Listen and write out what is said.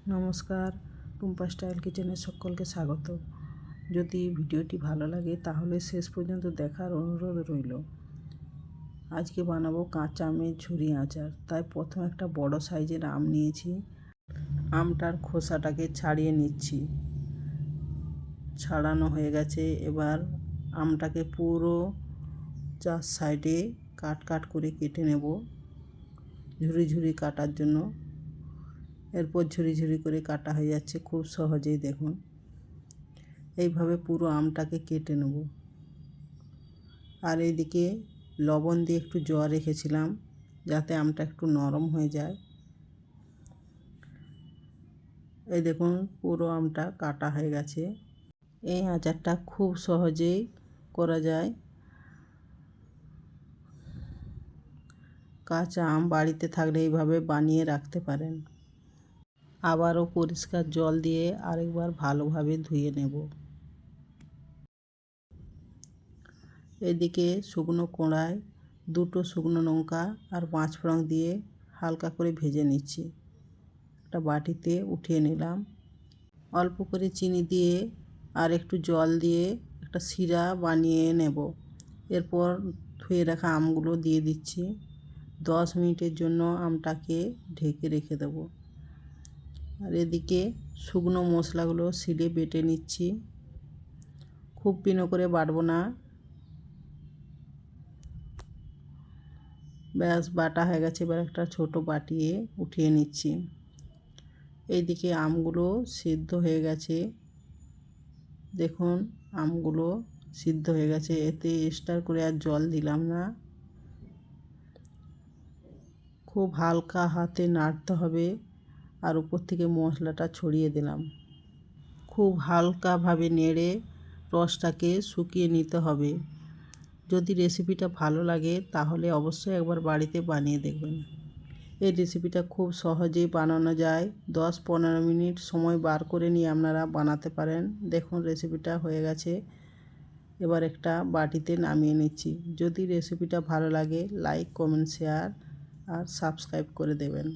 নমস্কার, টুম্পা স্টাইল কিচেনে সকলকে স্বাগত। যদি ভিডিওটি ভালো লাগে তাহলে শেষ পর্যন্ত দেখার অনুরোধ রইল। আজকে বানাবো কাঁচা আমের ঝুরি আচার। তাই প্রথমে একটা বড় সাইজের আম নিয়েছি। আমটার খোসাটাকে ছাড়িয়ে নিচ্ছি। ছাড়ানো হয়ে গেছে। এবার আমটাকে পুরো 4 সাইডে কাট করে কেটে নেব ঝুরি ঝুরি কাটার জন্য। এরপর ঝুরি ঝুরি করে কাটা হয়ে যাচ্ছে খুব সহজেই। দেখুন, এইভাবে পুরো আমটাকে কেটে নেব। আর এইদিকে লবণ দিয়ে একটু জল রেখেছিলাম যাতে আমটা একটু নরম হয়ে যায়। এই দেখুন, পুরো আমটা কাটা হয়ে গেছে। এই আচারটা খুব সহজেই করা যায়। কাঁচা আম বাড়িতে থাকলে এইভাবে বানিয়ে রাখতে পারেন। আবারও পরিষ্কার জল দিয়ে আরেকবার ভালোভাবে ধুয়ে নেব। এদিকে শুকনো কড়ায় 2টো শুকনো লঙ্কা আর 5 ফোড়ন দিয়ে হালকা করে ভেজে নিচ্ছি। একটা বাটিতে উঠিয়ে নিলাম। অল্প করে চিনি দিয়ে আর একটু জল দিয়ে একটা শিরা বানিয়ে নেব। এরপর ধুয়ে রাখা আমগুলো দিয়ে দিচ্ছি। 10 মিনিটের জন্য আমটাকে ঢেকে রেখে দেব। আর এদিকে শুকনো মশলাগুলো শিলে বেটে নিচ্ছি। খুব পিনো করে বাটবো না। ব্যাস, বাটা হয়ে গেছে। এবার একটা ছোট বাটিয়ে উঠিয়ে নিচ্ছি। এইদিকে আমগুলো সিদ্ধ হয়ে গেছে। দেখুন, আমগুলো সিদ্ধ হয়ে গেছে। এতে এক্সট্রা করে আর জল দিলাম না। খুব হালকা হাতে নাড়তে হবে। আর উপর থেকে মশলাটা ছড়িয়ে দিলাম। খুব হালকাভাবে নেড়ে রসটাকে শুকিয়ে নিতে হবে। যদি রেসিপিটা ভালো লাগে তাহলে অবশ্যই একবার বাড়িতে বানিয়ে দেখবেন। এই রেসিপিটা খুব সহজেই বানানো যায়। 10-15 মিনিট সময় বার করে নিয়ে আপনারা বানাতে পারেন। দেখুন, রেসিপিটা হয়ে গেছে। এবার একটা বাটিতে নামিয়ে নিচ্ছি। যদি রেসিপিটা ভালো লাগে লাইক, কমেন্ট, শেয়ার আর সাবস্ক্রাইব করে দেবেন।